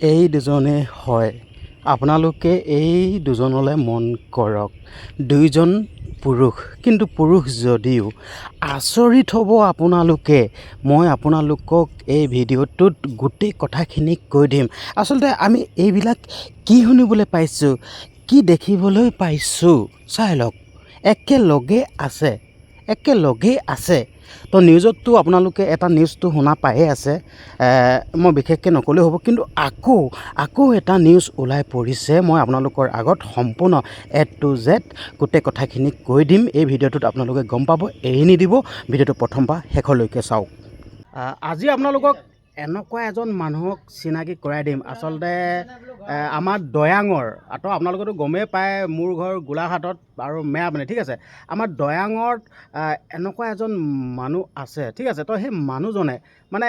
এই দুজনে হয়। আপোনালোকে এই দুজনলৈ মন কৰক। দুইজন পুৰুষ, কিন্তু পুৰুষ যদিও আচৰিত হ'ব আপোনালোকে। মই আপোনালোকক এই ভিডিঅ'টোত গোটেই কথাখিনি কৈ দিম। আচলতে আমি এইবিলাক কি শুনিবলৈ পাইছোঁ, কি দেখিবলৈ পাইছোঁ চাই লওক। একেলগেই আছে। তো নিউজততো আপোনালোকে এটা নিউজটো শুনা পায়ে আছে, মই বিশেষকৈ নক'লেও হ'ব। কিন্তু আকৌ এটা নিউজ ওলাই পৰিছে। মই আপোনালোকৰ আগত সম্পূৰ্ণ A to Z গোটেই কথাখিনি কৈ দিম। এই ভিডিঅ'টোত আপোনালোকে গম পাব, এৰি নিদিব। ভিডিঅ'টো প্ৰথম পৰা শেষলৈকে চাওক। আজি আপোনালোকক এনেকুৱা এজন মানুহক চিনাকি কৰাই দিম। আচলতে আমাৰ দয়াঙৰ আপোনালোকেতো গমেই পায়, মোৰ ঘৰ গোলাঘাটত আৰু মেৰাপানী, ঠিক আছে। আমাৰ দয়াঙত এনেকুৱা এজন মানুহ আছে, ঠিক আছে। তো সেই মানুহজনে মানে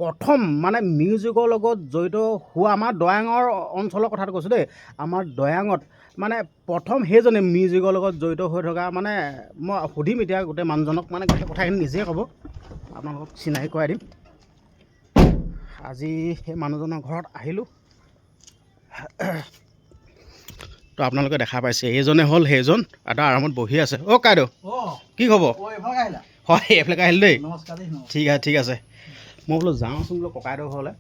প্ৰথম মানে মিউজিকৰ লগত জড়িত হোৱা, আমাৰ দয়াঙৰ অঞ্চলৰ কথাটো কৈছোঁ দেই। আমাৰ দয়াঙত মানে প্ৰথম সেইজনে মিউজিকৰ লগত জড়িত হৈ থকা, মানে মই সুধিম এতিয়া গোটেই মানুহজনক, মানে গোটেই কথাখিনি নিজেই ক'ব, আপোনালোকক চিনাকি কৰাই দিম। আজি সেই মানুহজনৰ ঘৰত আহিলোঁ। তো আপোনালোকে দেখা পাইছে, এইজনে হ'ল সেইজন। এটা আৰামত বহি আছে। অ' কাইদেউ, কি খবৰ? হয়, এইফালে আহিলোঁ দেই। ঠিক আছে। মই বোলো যাওঁচোন বোলো ককাইদেউ ঘৰলৈ,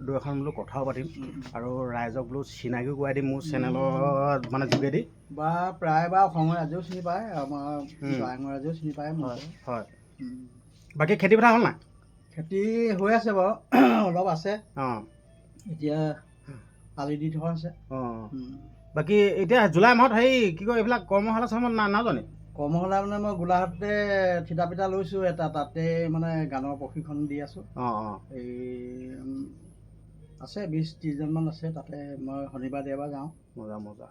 দুই এখন বোলো কথাও পাতিম আৰু ৰাইজক বোলো চিনাকিও কৰাই দিম মোৰ চেনেলত মানে যোগেদি। বা প্ৰায় বা অসমৰ ৰাইজেও চিনি পায়, আমাৰ দয়াঙৰ ৰাইজেও চিনি পায়। হয়। বাকী খেতি পথাৰ হ'ল নাই? খেতি হৈ আছে বাৰু, অলপ আছে। অঁ, এতিয়া আলি দি থকা আছে। অঁ, বাকী এতিয়া জুলাই মাহত হেৰি কি কয়, এইবিলাক কৰ্মশালা চৰ্মশালা নাজানে? কৰ্মশালা মানে মই গোলাঘাটতে থিতা পিতা লৈছোঁ এটা, তাতে মানে গানৰ প্ৰশিক্ষণ দি আছোঁ। এই আছে 20-30জনমান আছে তাতে। মই শনিবাৰ দেওবাৰ যাওঁ। মজা।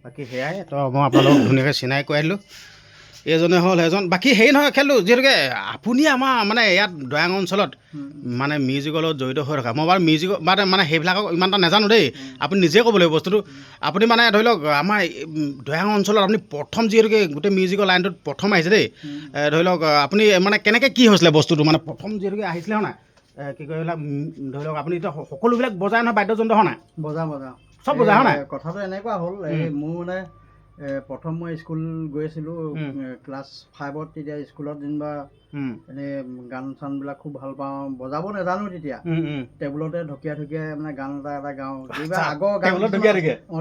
বাকী সেয়াই, তো মই আপোনালোকক ধুনীয়াকৈ চিনাকি কৰাই দিলোঁ। এইজনে হ'ল এজন। বাকী হেৰি নহয়, খেলটো যিহেতুকে আপুনি আমাৰ মানে ইয়াত দয়াং অঞ্চলত মানে মিউজিকৰ লগত জড়িত হৈ থকা, মই বাৰু মিউজিকৰ মানে সেইবিলাকক ইমান এটা নাজানো দেই। আপুনি নিজে ক'ব লাগিব বস্তুটো। আপুনি মানে ধৰি লওক আমাৰ দয়াং অঞ্চলত আপুনি প্ৰথম যিহেতুকে গোটেই মিউজিকৰ লাইনটোত প্ৰথম আহিছে দেই। ধৰি লওক আপুনি মানে কেনেকৈ কি হৈছিলে বস্তুটো, মানে প্ৰথম যিহেতুকে আহিছিলে হয় নাই, কি কয় এইবিলাক ধৰি লওক আপুনি এতিয়া সকলোবিলাক বজায় নহয়, বাদ্যযন্ত্ৰ হয় নাই? বজাওঁ চব বজায় হয় নাই? কথাটো এনেকুৱা হ'ল, এই মোৰ মানে প্ৰথম মই স্কুল গৈ আছিলোঁ ক্লাছ 5ত। তেতিয়া স্কুলত যেনিবা এনেই গান চানবিলাক খুব ভাল পাওঁ, বজাব নাজানো তেতিয়া। টেবুলতে ঢকিয়াই মানে গান এটা গাওঁ। কিবা আগৰ গান,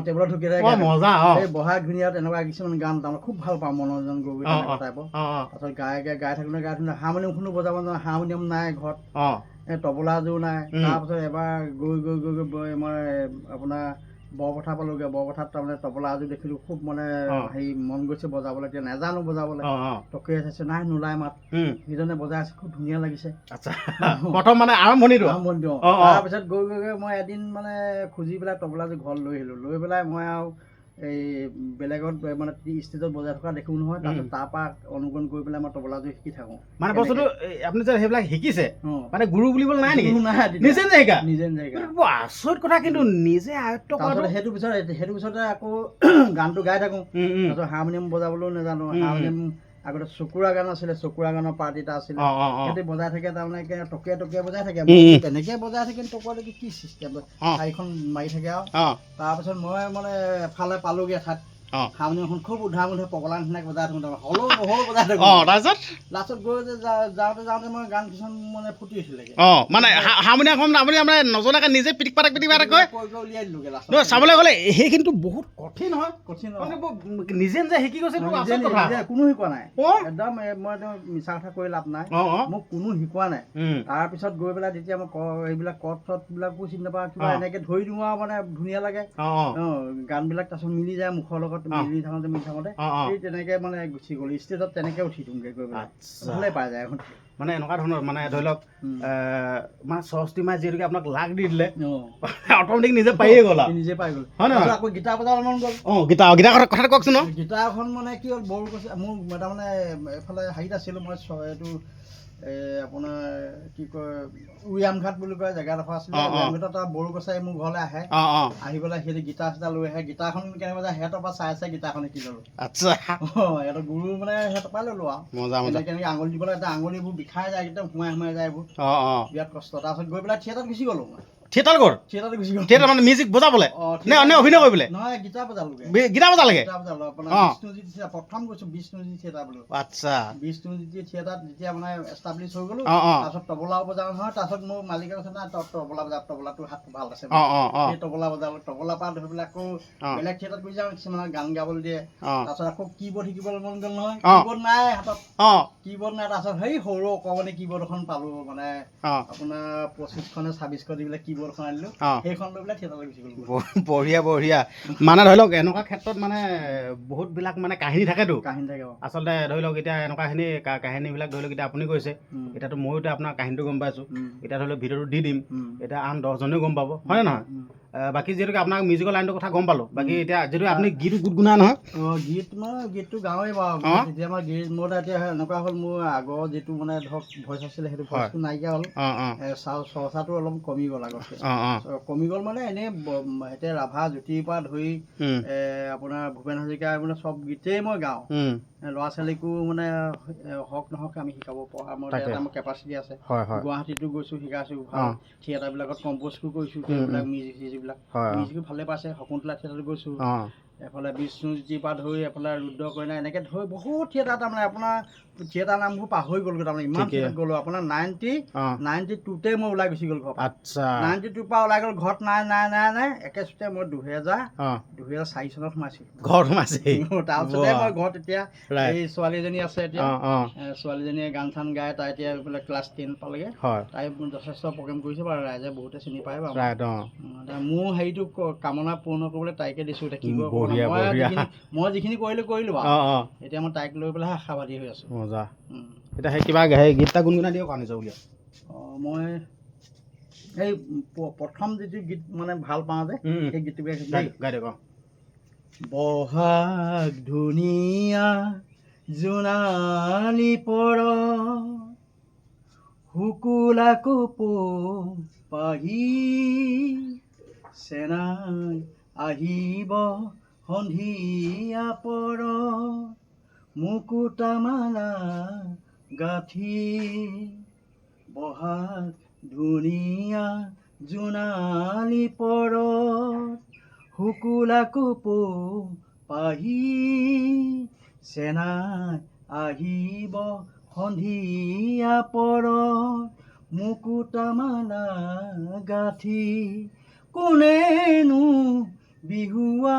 টেবুলত ঢকিয়াই থাকে। মজা। এই বহাগ ধুনীয়া তেনেকুৱা কিছুমান গান তাৰমানে খুব ভাল পাওঁ, মনোৰঞ্জন গগৈ তেনেকুৱা টাইপৰ। তাৰপিছত গাই থাকোঁতে হাৰমনিয়ামখনো বজাব নাজানো, হাৰমনিয়াম নাই ঘৰত, তবলা এযোৰ নাই। তাৰপিছত এবাৰ গৈ মই আপোনাৰ বৰপথাৰ পালোঁগৈ। বৰপথাৰত তাৰমানে তবলা এযোৰ দেখিলোঁ, খুব মানে হেৰি মন গৈছে বজাবলৈ। এতিয়া নাজানো বজাবলৈ, টকিয়াই চাইছোঁ, নাই নোলাই মাত। সিজনে বজাই আছে, খুব ধুনীয়া লাগিছে। আচ্ছা, প্ৰথম মানে আৰম্ভণিটো। তাৰপিছত গৈ মই এদিন মানে খুজি পেলাই তবলাযোৰ ঘৰত লৈ আহিলোঁ। লৈ পেলাই মই আৰু এই বেলেগত মানে ষ্টেজত বজাই থকা দেখোঁ নহয়। তাৰপিছত তাৰপৰা অনুকৰণ কৰি পেলাই মই তবলাযোৰ শিকি থাকোঁ। মানে বস্তুটো আপুনি যে সেইবিলাক শিকিছে, মানে গুৰু বুলিবলৈ নাই নেকি? নিজে শিকা। আচৰিত কথা, কিন্তু নিজে আয়ত্ব কৰাটো। সেইটো পিছতে আকৌ গানটো গাই থাকোঁ। তাৰপিছত হাৰমনিয়াম বজাবলৈও নাজানো। হাৰমনিয়াম আগতে চকুৰা গান আছিলে, চকুৰা গানৰ পাৰ্ট এটা আছিলে, সিহঁতে বজাই থাকে তাৰমানে টকিয়াই বজাই থাকে। তেনেকৈ বজাই থাকে, টকিয়াটো কি চিষ্টেম, চাৰিখন মাৰি থাকে আৰু। তাৰপিছত মই মানে এফালে পালোঁগৈ এঠাইত, হাৰমনিয়ামখন খুব উধাই পগলা নিচিনাকৈ বজাই থাকোঁ, হ'লেও নহ'ল বজাই থাকোঁ। লাষ্টত গৈ যাওঁতে মই গান কিছুমান মানে ফুটি উঠিলেগৈ। মানে হাৰমনিয়ামখন আপুনি মানে নজনাকৈ নিজে পিটিক পাটাক কৈ উলিয়াই দিলোঁগৈ লাষ্টত। চাবলৈ গ'লে সেইখিনিতো বহুত কঠিন হয়। নিজে শিকি গৈছে, কোনো শিকোৱা নাই একদম। মই মিছা কথা কৈ লাভ নাই, মোক কোনো শিকোৱা নাই। তাৰপিছত গৈ পেলাই তেতিয়া মই এইবিলাক কৰ্ডবিলাকো চিনি নাপাওঁ, কিবা এনেকৈ ধৰি দিওঁ আৰু মানে ধুনীয়া লাগে গানবিলাক। তাৰপিছত মিলি যায় মুখৰ লগত, মিলি থাকোঁতে এই তেনেকৈ মানে গুচি গ'ল। ষ্টেজত তেনেকৈ উঠি দিওঁগৈ গৈ পেলাই, ভালে পাই যায় মানে এনেকুৱা ধৰণৰ। মানে ধৰি লওক মানে সৰস্বতী মাই যিহেতুকে আপোনাক লাগ দি দিলে, অট'মেটিক নিজে পাৰিয়ে গ'ল আৰু। নিজে পাই গ'ল, হয় নহয়? আকৌ গীটাৰ বজাব মন গ'ল। গীটাৰ কথাটো কওকচোন। গীটাৰখন মানে কি হ'ল, বড়ো কৈছে মোৰ তাৰমানে এইফালে হেৰিত আছিলোঁ মই, এইটো আপোনাৰ কি কয় উৰিয়ামঘাট বুলি কয় জেগাডোখৰ আছিলে। উৰিয়ামঘাটত তাৰ বড়ো কছাৰী মোৰ ঘৰলৈ আহে, আহি পেলাই সিহঁতে গীটাৰ চিটাৰ লৈ আহে। গীটাৰখন কেনেকৈ বজায় সিহঁতৰ পৰা চাই গীটাৰখন শিকি ল'লোঁ। আচ্ছা, সিহঁতৰ গুৰু মানে সিহঁতৰ পৰাই ল'লোঁ আৰু। কেনেকৈ আঙুলি দিবলৈ, এটা আঙুলিবোৰ বিষাই যায়, একদম সোমাই যায় এইবোৰ, বিৰাট কষ্ট। তাৰপিছত গৈ পেলাই থিয়েটাৰত গুচি গ'লোঁ মই। থিয়েটাৰ ঘৰ থিয়েটাৰত গুচি গ'ল। থিয়েটাৰ মানে মিউজিক বজাবলৈ অঁ, নে নে অভিনয় কৰিবলৈ নহয়, গীটাৰ বজালোগে। গীটাৰ বজালৈকে গীটাৰ বজালো আপোনাৰ অঁ। বিষ্ণুজিৎ থিয়েটাৰ, প্ৰথম গৈছোঁ বিষ্ণুজিৎ থিয়েটাৰ বোলো। আচ্ছা বিষ্ণুজিৎ থিয়েটাৰত যেতিয়া মানে এষ্টাব্লিছ হৈ গ'লো, অঁ অঁ তাৰপিছত তবলাও বজাওঁ নহয়, তাৰপিছত মোৰ মালিকে কৈছে নাই তই তবলা বজা, তবলাটো হাতটো ভাল আছে। অঁ অঁ অঁ সেই তবলা বজালো, তবলাৰ পৰা ধৰি পেলাই আকৌ অঁ বেলেগ থিয়েটাৰত গুচি যাওঁ, কিছুমানে গান গাবলৈ দিয়ে। অঁ তাৰপিছত আকৌ কীবৰ্ড শিকিবলৈ মন গ'ল নহয়, অঁ। কীবৰ্ড নাই হাতত, অঁ কীবৰ্ড নাই। তাৰপিছত সেই সৰু অকণমানি কীবৰ্ড এখন পালোঁ, মানে অঁ আপোনাৰ 25নে 26শ দি পেলাই কীবৰ্ড এখন আনিলোঁ, অঁ সেইখন লৈ পেলাই থিয়েটাৰলৈ গুচি গ'লো। বঢ়িয়া বঢ়িয়া মানে ধৰি লওক এনেকুৱা ক্ষেত্ৰত মানে বহুতবিলাক মানে কাহিনী থাকেতো কাহিনী থাকে। আচলতে ধৰি লওক এতিয়া এনেকুৱাখিনি কাহিনীবিলাক ধৰি লওক এতিয়া আপুনি কৈছে এতিয়াতো ময়ো এতিয়া আপোনাৰ কাহিনীটো গম পাইছোঁ এতিয়া ধৰি লওক ভিডিঅ'টো দি দিম এতিয়া আন 10জনেও গম পাব হয়নে নহয় বাকী যিহেতুকে আপোনাক মিউজিকৰ লাইনটোৰ কথা গম পালোঁ বাকী এতিয়া যিহেতু আপুনি গীত গুণগুণাই নহয় অঁ গীত মই গীতটো গাঁৱেই বাৰু অঁ তেতিয়া মই গীত মোৰ এতিয়া এনেকুৱা হ'ল মোৰ আগৰ যিটো মানে ধৰক ভইচ আছিলে সেইটো ভইচটো নাইকিয়া হ'ল অঁ অঁ চৰ্চাটো অলপ কমি গ'ল আগতকৈ অঁ অঁ কমি গ'ল মানে এনেই এতিয়া ৰাভা জ্যোতিৰ পৰা ধৰি আপোনাৰ ভূপেন হাজৰিকা মানে চব গীতেই মই গাওঁ ল'ৰা ছোৱালীকো মানে হওক নহওক আমি শিকাব পৰা মোৰ এটা মোৰ কেপাচিটি আছে গুৱাহাটীতো গৈছোঁ শিকাইছোঁ ভাল থিয়েটাৰবিলাকত কম্প'জো কৰিছোঁ সেইবিলাক মিউজিক চিউজিকবিলাক মিউজিকো ভালে পাইছে শকুন্তলা থিয়েটাৰত গৈছোঁ এফালে বিষ্ণুজিৰ পৰা ধৰি এফালে ৰুদ্ৰ কইনা এনেকৈ ধৰি বহুত থিয়েটাৰ তাৰমানে আপোনাৰ থিয়েটাৰ নামবোৰ পাহৰি গ'লগৈ তাৰমানে ইমান থিয়েটাৰত গ'লোঁ আপোনাৰ 92তে মই ওলাই গুচি গ'ল ঘৰ আচ্ছা 92ৰ পৰা ওলাই গ'ল ঘৰত নাই একেচোতে মই 2004 চনত সোমাইছিলোঁ ঘৰত সোমাইছে তাৰপিছতে মই ঘৰত এতিয়া এই ছোৱালী এজনী আছে এতিয়া ছোৱালীজনীয়ে গান চান গায় তাই এতিয়া বোলে ক্লাছ 10 পালেগৈ তাই যথেষ্ট প্ৰগ্ৰেম কৰিছে বাৰু ৰাইজে বহুতে চিনি পায় বাৰু মোৰ হেৰিটো কামনা পূৰ্ণ কৰিবলৈ তাইকে দিছোঁ এতিয়া কি মই যিখিনি কৰিলোঁ বাৰু এতিয়া মই তাইক লৈ পেলাই আশাবাদী হৈ আছোঁ মজা এতিয়া সেই কিবা সেই গীত এটা গুণগুণাই দিয়ক নিজৰ উলিয়াই মই এই প্ৰথম যিটো গীত মানে ভাল পাওঁ যে সেই গীতটো গাই দিয়ক বহাগ ধুনীয়া জোনালী পৰ শুকুলা কোপো পাহি চেনাই আহিব সন্ধিয়া পৰ মুকুতা মালা গাঁঠি বহাগ ধুনীয়া জোনালী পৰ শুকুলা কোপো পাহি চেনাই আহিব সন্ধিয়া পৰ মুকুতা মালা গাঁঠি কোনেনো বিহুৱা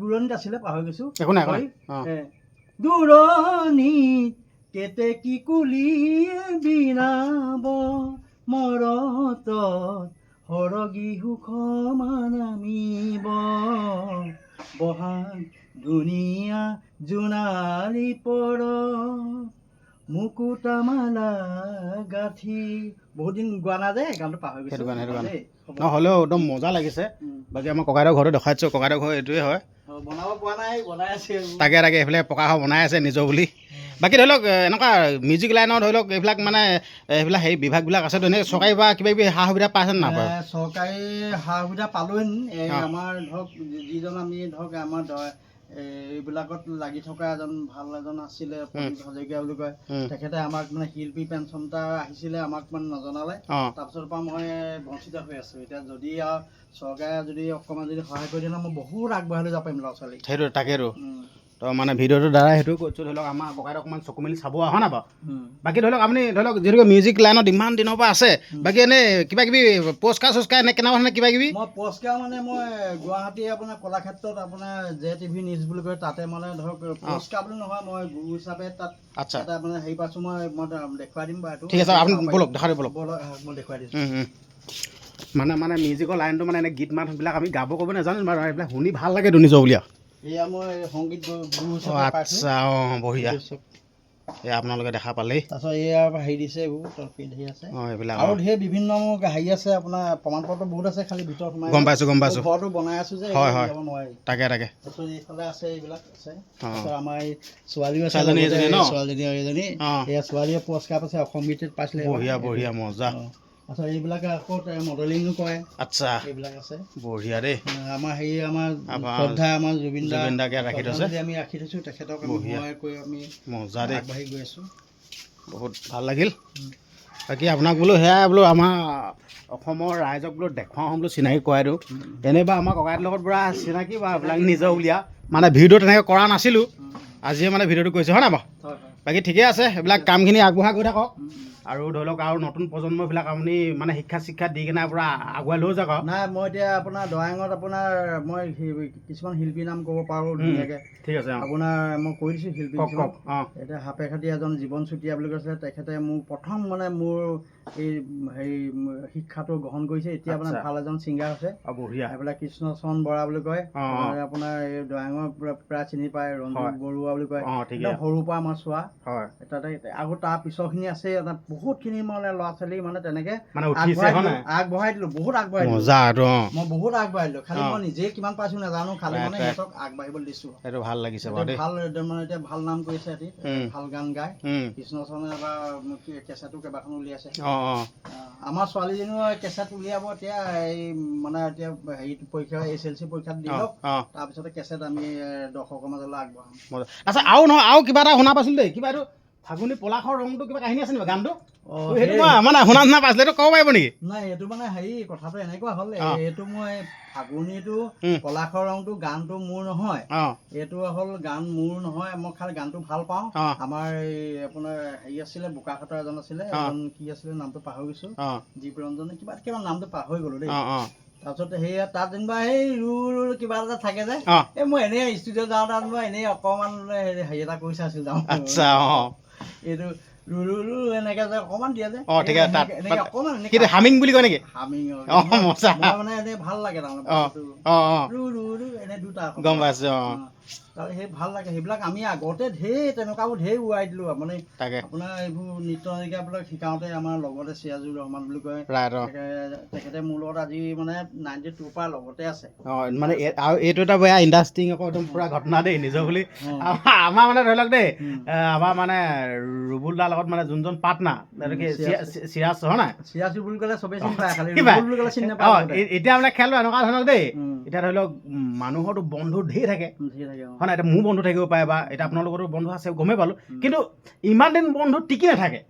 দূৰণিত আছিলে পাহৰি গৈছোঁ দূৰণিত কেতেকী কুলিয়ে বিৰাব মৰতত সৰগী সুখ নামিব বহাগ ধুনীয়া জোনালী পৰ মুকুতা মালা গাঁঠি বহুত দিন গোৱা নাই যে গানটো পাহৰি গৈছোঁ হ'লেও একদম মজা লাগিছে বাকী আমাৰ ককাইদেউৰ ঘৰতো দেখাই দিছোঁ ককাইদেউৰ ঘৰ এইটোৱে হয় বনাব পৰা নাই বনাই আছে তাকে এইফালে পকা ঘৰ বনাই আছে নিজৰ বুলি বাকী ধৰি লওক এনেকুৱা মিউজিক লাইনৰ ধৰি লওক এইবিলাক মানে এইবিলাক হেৰি বিভাগবিলাক আছেতো এনেই চৰকাৰী বা কিবা কিবি সা সুবিধা পাইছে নে নাপায় চৰকাৰী সা সুবিধা পালোহেন আমাৰ ধৰক যিজন আমি ধৰক আমাৰ এইবিলাকত লাগি থকা এজন আছিলে প্ৰদীপ হাজৰিকা বুলি কয় তেখেতে আমাক মানে শিল্পী পেঞ্চন এটা আহিছিলে আমাক মানে নজনালে তাৰপিছৰ পৰা মই বঞ্চিত হৈ আছোঁ এতিয়া যদি আৰু চৰকাৰে যদি অকণমান যদি সহায় কৰি দিয়ে মই বহুত আগবঢ়াই লৈ যাব পাৰিম ল'ৰা ছোৱালী সেইটো তাকেতো তো মানে ভিডিঅ'টোৰ দ্বাৰা সেইটো কৈছোঁ ধৰি লওক আমাৰ ককাইদেউ অকণমান চকু মেলি চাব হয় নাই বাৰু বাকী ধৰি লওক আপুনি ধৰি লওক যিহেতুকে মিউজিক লাইনত ইমান দিনৰ পৰা আছে বাকী এনেই কিবা কিবি পুৰস্কাৰ চুৰস্কাৰ এনে কেনেকুৱা কিবা কিবি মই পুৰস্কাৰ মানে মই গুৱাহাটী আপোনাৰ কলাক্ষেত্ৰত আপোনাৰ JTV নিউজ বুলি কয় তাতে মানে ধৰক পুৰস্কাৰ বুলি নহয় মই গুৰু হিচাপে তাত এটা মানে হেৰি পাইছোঁ মই দেখুৱাই দিম বাৰু ঠিক আছে আপুনি ব'লক দেখাই দিব মই দেখুৱাই দিছোঁ মানে মিউজিকৰ লাইনটো মানে এনে গীত মাতবিলাক আমি গাব ক'ব নাজানো বাৰু এইবিলাক শুনি ভাল লাগেতো নিজৰ উলিয়া এয়া মই সংগীত গুৰু আচ্ছা বঢ়িয়া এয়া আপোনালোকে দেখা পালেই তাৰপিছত এয়া হেৰি দিছে এইবোৰ হেৰি আছে এইবিলাক আৰু ধেৰ বিভিন্ন হেৰি আছে আপোনাৰ প্ৰমাণ পত্ৰ বহুত আছে খালি ভিতৰত সোমাই গম পাইছোঁ ঘৰটো বনাই আছোঁ যে হয় যাব নোৱাৰি তাকে তাৰপিছত এইফালে আছে এইবিলাক আছে তাৰপিছত আমাৰ এই ছোৱালীও আছে ছোৱালীজনী এজনী এয়া ছোৱালীয়ে পুৰস্কাৰ পাইছে অসম গীতত পাইছিলে বঢ়িয়া মজা তাৰপিছত এইবিলাকে আকৌ মডেলিঙো কৰে আচ্ছা এইবিলাক আছে বঢ়িয়া দেই আমাৰ হেৰি আমাৰ শ্ৰদ্ধা আমাৰ জুবিন দাকে ৰাখি থৈছে আমি ৰাখি থৈছোঁ তেখেতক আমি সহায় কৰি আমি মজা দেই আগবাঢ়ি গৈ আছোঁ বহুত ভাল লাগিল বাকী আপোনাক বোলো সেয়াই বোলো আমাৰ অসমৰ ৰাইজক বোলো দেখুৱাওঁ বোলো চিনাকি কৰাই দিওঁ এনেবা আমাৰ ককাইৰ লগত পুৰা চিনাকি বা এইবিলাক নিজৰ উলিয়া মানে ভিডিঅ' তেনেকৈ কৰা নাছিলোঁ আজিয়ে মানে ভিডিঅ'টো কৰিছোঁ হয় নাই বাৰু বাকী ঠিকে আছে এইবিলাক কামখিনি আগবঢ়াই গৈ থাকক আৰু ধৰি লওক আৰু নতুন প্ৰজন্মবিলাক আপুনি মানে শিক্ষা দি কিনে পূৰা আগুৱাই লৈ যাওক আৰু নাই মই এতিয়া আপোনাৰ দৰাঙত আপোনাৰ মই কিছুমান শিল্পীৰ নাম ক'ব পাৰোঁ ধুনীয়াকৈ ঠিক আছে আপোনাৰ মই কৈ দিছোঁ শিল্পী কওক এতিয়া সাপে খাটি এজন জীৱন চুতীয়া বুলি কৈছে তেখেতে মোক প্ৰথম মানে মোৰ এই হেৰি শিক্ষাটো গ্ৰহণ কৰিছে এতিয়া আপোনাৰ ভাল এজন ছিংগাৰ হৈছে বঢ়িয়া এইবিলাক কৃষ্ণচৰণ বৰা বুলি কয় আপোনাৰ এই দৰাঙৰ প্ৰায় চিনি পায় ৰঞ্জিত বৰুৱা বুলি কয় সৰুৰ পৰা আমাৰ চোৱা তাতে আকৌ তাৰ পিছৰখিনি আছে বহুতখিনি মানে ল'ৰা ছোৱালী মানে তেনেকে আগবঢ়াই দিলোঁ বহুত আগবঢ়াই দিলোঁ মই বহুত আগবঢ়াই দিলোঁ খালি মই নিজে কিমান পাইছোঁ নাজানো খালি মানে সিহঁতক আগবাঢ়িবলৈ দিছোঁ সেইটো ভাল লাগিছে ভাল মানে এতিয়া ভাল নাম কৰিছে সিহঁতি ভাল গান গায় কৃষ্ণচৰণে এবাৰ কেঁচাটো কেইবাখনো উলিয়াইছে আমাৰ ছোৱালীজনীও কেঁচাত উলিয়াব এতিয়া এই মানে এতিয়া হেৰিটো পৰীক্ষা SLC পৰীক্ষাত দি লওক তাৰপিছতে কেঁচাত আমি দৰ্শকৰ মাজলৈ আগবঢ়াম আচ্ছা আৰু নহয় আৰু কিবা এটা শুনা পাইছিলোঁ দেই কিবা এইটো ফাগুনী পলাশৰ ৰংটো কিবা কাহিনী আছে নেকি গানটো সেইটো মই মানে শুনা পাইছিলোঁ এইটো ক'ব পাৰিব নেকি নাই এইটো মানে হেৰি কথাটো এনেকুৱা হ'ল এইটো মই ফাগুনীটো পলাশৰ ৰংটো গানটো মোৰ নহয় এইটো হ'ল গান মোৰ নহয় মই খালি গানটো ভাল পাওঁ আমাৰ এই আপোনাৰ হেৰি আছিলে বোকাখাটৰ এজন আছিলে কি আছিলে নামটো পাহৰি গৈছোঁ জীৱ ৰঞ্জনে কিবা নামটো পাহৰি গ'লো দেই তাৰপিছত সেয়া তাত যেনিবা এই ৰু কিবা এটা থাকে যে এই মই এনেই ষ্টুডিঅ'ত যাওঁ তাত মই এনেই অকণমান হেৰি এটা কৰি চাইছিলোঁ যাওঁ এইটো ৰু এনেকে যে অকণমান দিয়া যে অকণমান হামিং বুলি কয় নেকি হামিং মানে এনেই ভাল লাগে তাৰমানে এনে দুটা গম পাইছোঁ সেই ভাল লাগে সেইবিলাক আমি আগতে তেনেকুৱাবোৰ উৰাই দিলোঁ মানে আপোনাৰ এইবোৰ নৃত্য নাটিকাবিলাক শিকাওঁতে আমাৰ লগতে চিৰাজুৰ ৰহমান বুলি কয় তেখেতে মোৰ লগত আজি মানে 92 পৰা লগতে আছে মানে আৰু এইটো এটা বেয়া ইণ্ডাষ্ট্ৰিং আকৌ একদম পুৰা ঘটনা দেই নিজৰ বুলি আমাৰ মানে ধৰি লওক দেই আমাৰ মানে ৰুবুল দাৰ লগত মানে যোনজন পাৰ্টনাৰ চিৰাজ হয় নাই চিৰাজু বুলি ক'লে চবেই চিনি পায় খালি ৰুবুল বুলি ক'লে চিনি নাপায় এতিয়া মানে খেলটো এনেকুৱা ধৰণৰ দেই এতিয়া ধৰি লওক মানুহৰতো বন্ধু ধেৰ থাকে হয় নাই এতিয়া মোৰ বন্ধু থাকিব পাৰে বা এতিয়া আপোনালোকৰো বন্ধু আছে গমেই পালোঁ কিন্তু ইমান দিন বন্ধু টিকি নাথাকে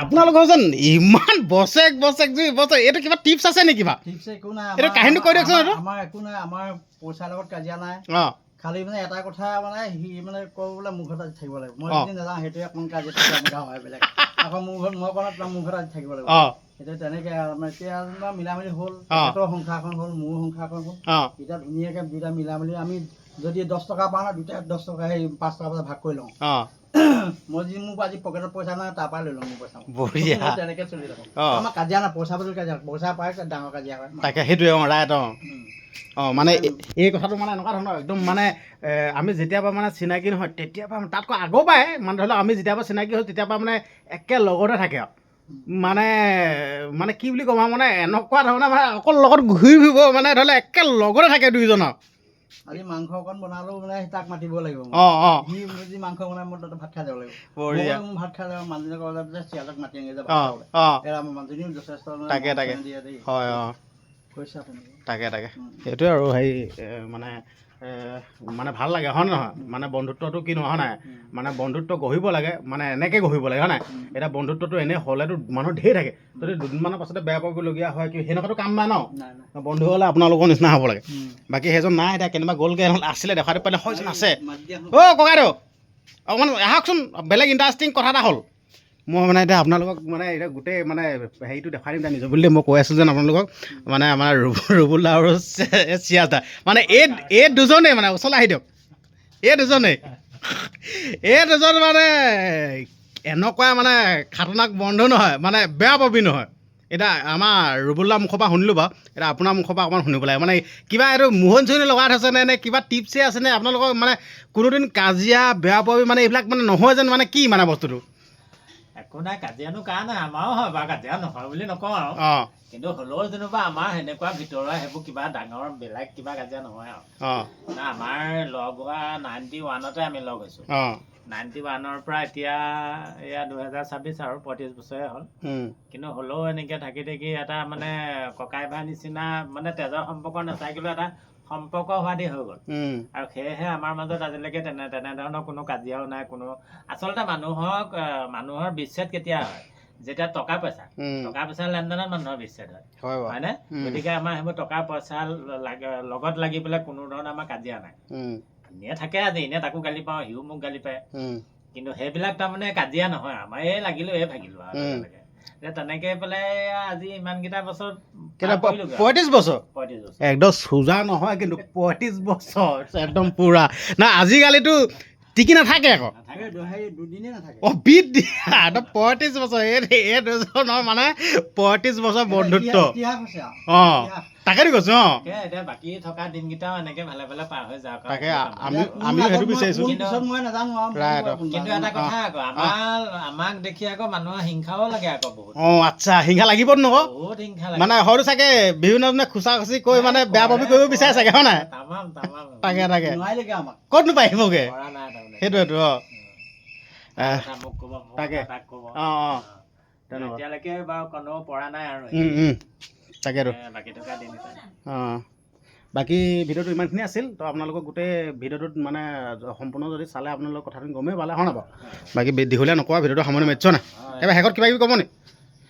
আপোনালোকৰ যেন ইমান বছৰ এইটো কিবা টিপছ আছে নেকি বা একো নাই এইটো কাহিনীটো কৈ দিয়কচোন আমাৰ একো নাই আমাৰ পইচাৰ লগত কাজিয়া নাই খালি মানে এটা কথা মানে সি মানে কওঁ বোলে মোৰ ঘৰত আজি থাকিব লাগিব মই যদি নাযাওঁ সেইটোৱে অকণমান কাজিয়া হয় বেলেগ আকৌ মোৰ ঘৰত মই ক'লে মোৰ ঘৰত আজি থাকিব লাগিব এতিয়া তেনেকৈ এতিয়া মিলা মিলি হ'ল সিহঁতৰ সংসাৰখন হ'ল মোৰ সংসাৰখন হ'ল এতিয়া ধুনীয়াকৈ দুইটা মিলা মিলি আমি যদি 10 টকা পাওঁ না দুটাই 10 টকা সেই 5 টকা বজাত ভাগ কৰি লওঁ মই যদি মোক আজি পকেটত পইচা নাই তাৰ পৰাই লৈ লওঁ মোৰ পইচা তেনেকৈ চলি থাকোঁ আমাৰ কাজিয়া নাই পইচা পাতি কাজিয়া পইচা পাই ডাঙৰ কাজিয়া হয় তাকে সেইটোৱে ৰাইট মানে এই কথাটো মানে এনেকুৱা ধৰণৰ একদম মানে আমি যেতিয়াবা মানে চিনাকি নহয় তেতিয়াবা তাতকৈ আগৰ পৰাই মানে ধৰি লওক আমি যেতিয়াবা চিনাকি হ'ল তেতিয়াবা মানে একেলগতে থাকে আৰু মানে কি বুলি ক'ম আৰু মানে এনেকুৱা ধৰণে মানে অকল লগত ঘূৰি ফুৰিব মানে ধৰি লওক একেলগতে থাকে দুইজনৰ আজি মাংস অকণ বনালেও মানে তাক মাতিব লাগিব সি যদি মাংস বনাই মই তাতে ভাত খাই যাব লাগিব ভাত খাই যাব মানুহজনে ক'লে যে চিৰাজক মাতি আনি যাব আমাৰ মানুহজনীও যথেষ্ট দিয়ে দেই হয় কৈছা তেনেকৈ তাকে সেইটোৱে আৰু হেৰি মানে ভাল লাগে হয় নহয় মানে বন্ধুত্বটো কি নহয় নাই মানে বন্ধুত্ব গঢ়িব লাগে মানে এনেকৈ গঢ়িব লাগে হয় নাই এতিয়া বন্ধুত্বটো এনেই হ'লেতো মানুহ ধেৰ থাকে যদি দুদিনমানৰ পাছতে বেয়া পাবলগীয়া হয় কি সেনেকুৱাটো কাম নাই ন বন্ধু হ'লে আপোনালোকৰ নিচিনা হ'ব লাগে বাকী সেইজন নাই এতিয়া কেনিবা গ'লগৈ আছিলে দেখাটো পালে হয়চোন আছে ককাইদেউ অকণমান আহকচোন বেলেগ ইণ্টাৰেষ্টিং কথা এটা হ'ল মই মানে এতিয়া আপোনালোকক মানে এতিয়া গোটেই মানে হেৰিটো দেখাই দিম নিজৰ বুলি মই কৈ আছোঁ যেন আপোনালোকক মানে আমাৰ ৰুবুল দা আৰু চিৰাজ দা মানে এই দুজনেই মানে ওচৰলৈ আহি দিয়ক এই দুজন মানে এনেকুৱা মানে খাতৰনাক বন্ধু নহয় মানে বেয়া পাবি নহয় এতিয়া আমাৰ ৰুবুল দাৰ মুখৰ পৰা শুনিলোঁ বাৰু এতিয়া আপোনাৰ মুখৰ পৰা অকণমান শুনিব লাগে মানে কিবা এইটো মোহন চোহনি লগাই থৈছে নে কিবা টিপছে আছেনে আপোনালোকৰ মানে কোনোদিন কাজিয়া বেয়া পাবি মানে এইবিলাক মানে নহয় যেন মানে কি মানে বস্তুটো একো নাই কাজিয়ানো কাৰ নাই আমাৰো হয় বাৰু কাজিয়া নহয় বুলি নকওঁ আৰু কিন্তু হ'লেও যেনিবা আমাৰ সেনেকুৱা ভিতৰুৱা সেইবোৰ কিবা ডাঙৰ বেলেগ কিবা কাজিয়া নহয় আৰু আমাৰ লগ হোৱা 91তে আমি লগ হৈছোঁ 91ৰ পৰা এতিয়া এয়া 2026 আৰু 35 বছৰে হ'ল কিন্তু হ'লেও এনেকৈ থাকি এটা মানে ককাই ভাই নিচিনা মানে তেজৰ সম্পৰ্ক নাথাকিলেও এটা সম্পৰ্ক হোৱাদি হৈ গ'ল আৰু সেয়েহে আমাৰ মাজত আজিলৈকে তেনেধৰণৰ কোনো কাজিয়াও নাই কোনো আচলতে মানুহৰ বিচ্ছেদ কেতিয়া হয় যেতিয়া টকা পইচা লেনদেনত মানুহৰ বিচ্ছেদ হয় হয়নে? গতিকে আমাৰ সেইবোৰ টকা পইচা লগত লাগি পেলাই কোনো ধৰণৰ আমাৰ কাজিয়া নাই। এনেই থাকে আজি এনেই তাকো গালি পাওঁ, সিও মোক গালি পায়, কিন্তু সেইবিলাক তাৰমানে কাজিয়া নহয় আমাৰ। এই লাগিলো এই ভাগিলো আৰু তেনেকে পেলাই আজি ইমানকেইটা বছৰ 35 বছৰ একদম চোজা নহয়, কিন্তু 35 বছৰ একদম পুৰা না। আজিকালিতো টিকি নাথাকে আকৌ, দুদিনে নাথাকে। 35 বছৰ এই দুজনৰ মানে 35 বছৰ বন্ধুত্ব। তাকেতো কৈছো। এতিয়া বাকী থকা দিনকেইটাও এনেকে ভালে ভালে পাৰ হৈ যাওক। তাকে আমিও সেইটো বিচাৰিছো। কিন্তু এটা কথা আকৌ আমাক দেখি আকৌ মানুহৰ হিংসাও লাগে আকৌ বহুত। আচ্ছা, হিংসা লাগিব নক বহুত হিংসা লাগে। মানে হয়তো চাগে বিভিন্ন ধৰণে খুচা খুচি কৰি মানে বেয়া পাবি কৰিব বিচাৰে চাগে, হয় নাই? তাকে ক'তনো পাৰিবগে, সেইটোৱেতো। তাকে এতিয়ালৈকে বাৰু কোনো পৰা নাই আৰু তাকেতো। বাকী থকা দিন বাকী ভিডিঅ'টো ইমানখিনি আছিল। তো আপোনালোকক গোটেই ভিডিঅ'টোত মানে সম্পূৰ্ণ যদি চালে আপোনালোকৰ কথাখিনি গমেই পালে, হয় নাই বাৰু? বাকী দীঘলীয়া নকৰা, ভিডিঅ'টো সামৰণি মাৰিছোঁ নাই? এবাৰ শেষত কিবা কিবি ক'ব নি?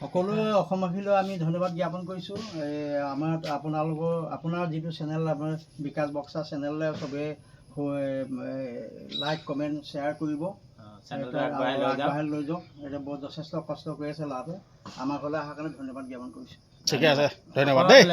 সকলোৱে অসমবাসীলৈ আমি ধন্যবাদ জ্ঞাপন কৰিছোঁ। আপোনাৰ যিটো চেনেল, আপোনাৰ বিকাশ বক্সা চেনেললৈ চবেই লাইক কমেণ্ট শ্বেয়াৰ কৰিব, আগবঢ়াই লৈ যাওক। এতিয়া বহুত যথেষ্ট কষ্ট কৰি আছে ল'ৰাটোৱে। আমাৰ ঘৰলৈ অহাৰ কাৰণে ধন্যবাদ জ্ঞাপন কৰিছোঁ। ঠিকে আছে, ধন্যবাদ দেই।